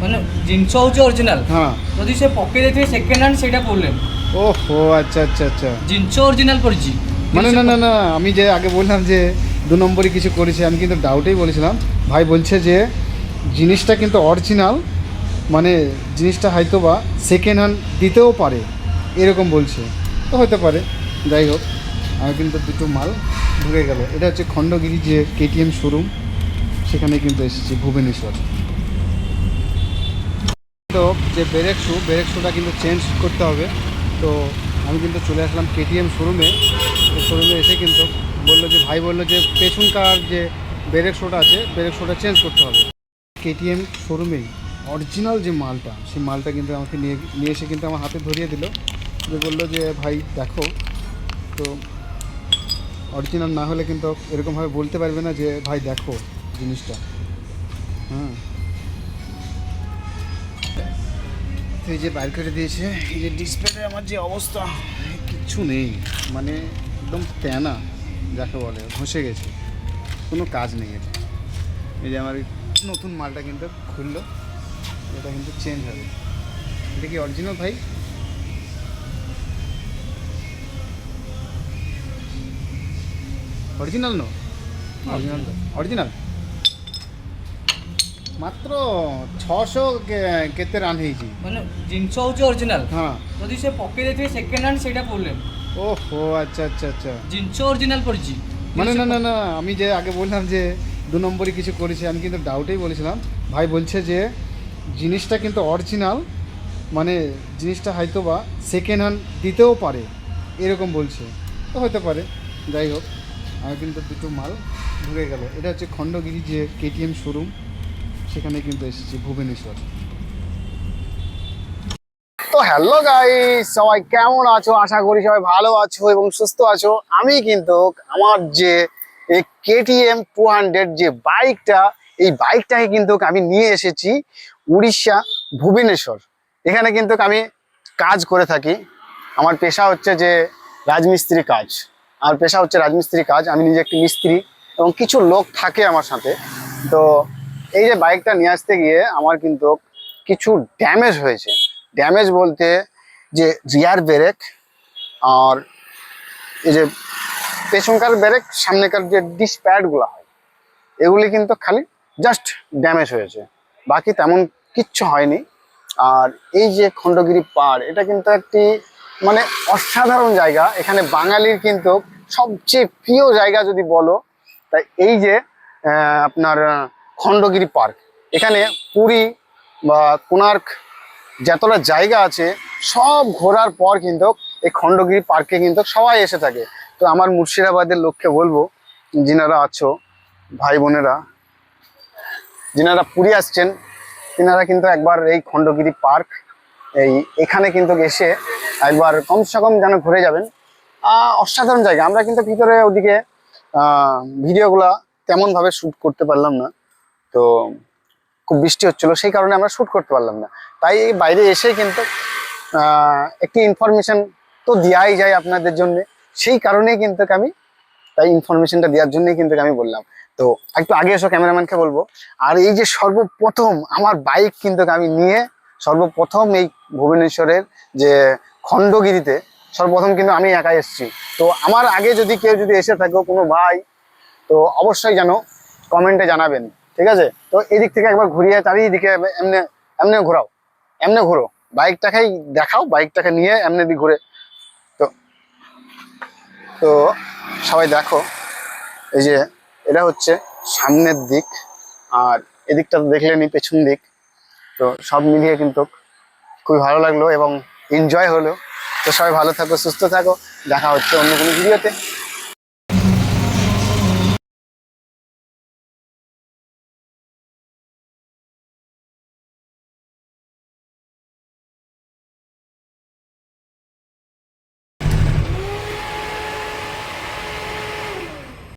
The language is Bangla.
মানে জিনিস হচ্ছে অরিজিনাল। হ্যাঁ। যদি সে পকেটে ଦେଇଥିବେ সেকেন্ড হ্যান্ড সেটা প্রবলেম। ওহো, আচ্ছা আচ্ছা আচ্ছা। জিনিস অরিজিনাল পড়িছি মানে না না না, আমি যে আগে বললাম যে 2 নম্বরই কিছু করেছে, আমি কিন্তু ডাউটেই বলেছিলাম। ভাই বলছে যে জিনিসটা কিন্তু অরিজিনাল, মানে জিনিসটা হয়তো বা সেকেন্ড হ্যান্ড দিতেও পারে, এরকম বলছে। তো হতে পারে, যাই হোক। আমি কিন্তু দুটো মাল ঢুকে গেল। এটা হচ্ছে খণ্ডগিরি যে কেটিএম শোরুম, সেখানে কিন্তু এসেছি ভুবনেশ্বর। তো যে ব্রেক শুটা কিন্তু চেঞ্জ করতে হবে। তো আমি কিন্তু চলে আসলাম কেটিএম শোরুমে। শোরুমে এসে কিন্তু ভাই বললো যে পেছনকার যে ব্রেক শুটা আছে, ব্রেক শুটা চেঞ্জ করতে হবে। কেটিএম শোরুমেই অরিজিনাল যে মালটা, সেই মালটা কিন্তু আমাকে নিয়ে এসে কিন্তু আমার হাতে ধরিয়ে দিল। যে বললো যে ভাই দেখো, তো অরিজিনাল না হলে কিন্তু এরকমভাবে বলতে পারবে না যে ভাই দেখো জিনিসটা। হ্যাঁ, তো এই যে বাইর করে দিয়েছে। এই যে ডিসপ্লেতে আমার যে অবস্থা, কিচ্ছু নেই, মানে একদম তেনা যাকে বলে, ঘষে গেছে, কোনো কাজ নেই এটা। এই যে আমার নতুন মালটা কিন্তু খুললো, এটা কিন্তু চেঞ্জ হবে। এটা কি অরিজিনাল ভাই? Original no? অরিজিনাল অরিজিনাল মাত্র 600 କେତେ ରାନ୍ ହେଇଛି। ମାନେ ଜିନିଷ ହଉଛି ଅରିଜିନାଲ। ହଁ। ଯଦି ସେ ପକେଇ ଦେଇଥିବେ ସେକେଣ୍ଡ ହ୍ୟାন্ড ସେଇଟା প্রবলেম। ওহো, আচ্ছা আচ্ছা আচ্ছা। জিনিস অরিজিনাল পড়িছি। মানে না না না, আমি যে আগে বললাম যে 2 নম্বরই কিছু করেছে, আমি কিন্তু ডাউটেই বলেছিলাম। ভাই বলছে যে জিনিসটা কিন্তু অরিজিনাল, মানে জিনিসটা হয়তো বা সেকেন্ড হ্যান্ড দিতেও পারে, এরকম বলছে। তো হতে পারে, যাই হোক। আমি কিন্তু দুটো মাল ঢুকে গেল। এটা হচ্ছে খণ্ডগিরি যে কেটিএম শোরুম, সেখানে কিন্তু এসেছি ভুবনেশ্বর। তো হ্যালো গাইস, সবাই কেমন আছো? আশা করি সবাই ভালো আছো এবং সুস্থ আছো। আমি কিন্তু আমার যে এই কেটিএম 200 যে বাইকটা, এই বাইকটাকে কিন্তু আমি নিয়ে এসেছি উড়িষ্যা ভুবনেশ্বর। এখানে কিন্তু আমি কাজ করে থাকি। আমার পেশা হচ্ছে যে রাজমিস্ত্রি কাজ। আমার পেশা হচ্ছে রাজমিস্ত্রি কাজ। আমি নিজে একটি মিস্ত্রি এবং কিছু লোক থাকে আমার সাথে। তো এই যে বাইকটা নিয়ে আসতে গিয়ে আমার কিন্তু কিছু ড্যামেজ হয়েছে। ড্যামেজ বলতে যে রিয়ার ব্রেক আর এই যে পেছনকার ব্রেক, সামনেকার যে ডিস প্যাডগুলো হয়, এগুলি কিন্তু খালি জাস্ট ড্যামেজ হয়েছে, বাকি তেমন কিচ্ছু হয়নি। আর এই যে খণ্ডগিরি পাহাড়, এটা কিন্তু একটি মানে অসাধারণ জায়গা। এখানে বাঙালির কিন্তু সবচেয়ে প্রিয় জায়গা যদি বলো, তাই এই যে আপনার খণ্ডগিরি পার্ক। এখানে পুরী বা কোণার্ক যতটা জায়গা আছে সব ঘোরার পর কিন্তু এই খণ্ডগিরি পার্কে কিন্তু সবাই এসে থাকে। তো আমার মুর্শিদাবাদের লোককে বলবো, যিনারা আছো ভাই বোনেরা, যিনারা পুরী আসছেন, তিনারা কিন্তু একবার এই খণ্ডগিরি পার্ক এখানে কিন্তু এসে একবার কমসে কম যেন ঘুরে যাবেন। অসাধারণ জায়গা। আমরা কিন্তু ভিতরে ওদিকে ভিডিওগুলা তেমনভাবে শ্যুট করতে পারলাম না। তো খুব বৃষ্টি হচ্ছিল, সেই কারণে আমরা শ্যুট করতে পারলাম না। তাই এই বাইরে এসে কিন্তু একটি ইনফরমেশন তো দেওয়াই যায় আপনাদের জন্য, সেই কারণেই কিন্তু আমি তাই ইনফরমেশনটা দেওয়ার জন্যই কিন্তু আমি বললাম। তো একটু আগে এসো, ক্যামেরাম্যানকে বলবো। আর এই যে সর্বপ্রথম আমার বাইক কিন্তু আমি নিয়ে সর্বপ্রথম এই ভুবনেশ্বরের যে খণ্ডগিরিতে সর্বপ্রথম কিন্তু আমি একাই এসেছি। তো আমার আগে যদি কেউ এসে থাকো কোনো ভাই, তো অবশ্যই যেন কমেন্টে জানাবেন, ঠিক আছে? তো এদিক থেকে একবার ঘুরিয়ে চারিদিকে এমনি এমনি ঘোরাও, এমনি ঘুরো, বাইকটাকেই দেখাও, বাইকটাকে নিয়ে এমনি দিক ঘুরে। তো তো সবাই দেখো, এই যে এটা হচ্ছে সামনের দিক, আর এদিকটা তো দেখলেনি, পেছন দিক। তো সব মিলিয়ে কিন্তু খুবই ভালো লাগলো এবং এনজয় হলো। তো সবাই ভালো থাকো, সুস্থ থাকো, দেখা হচ্ছে অন্য কোনো ভিডিওতে।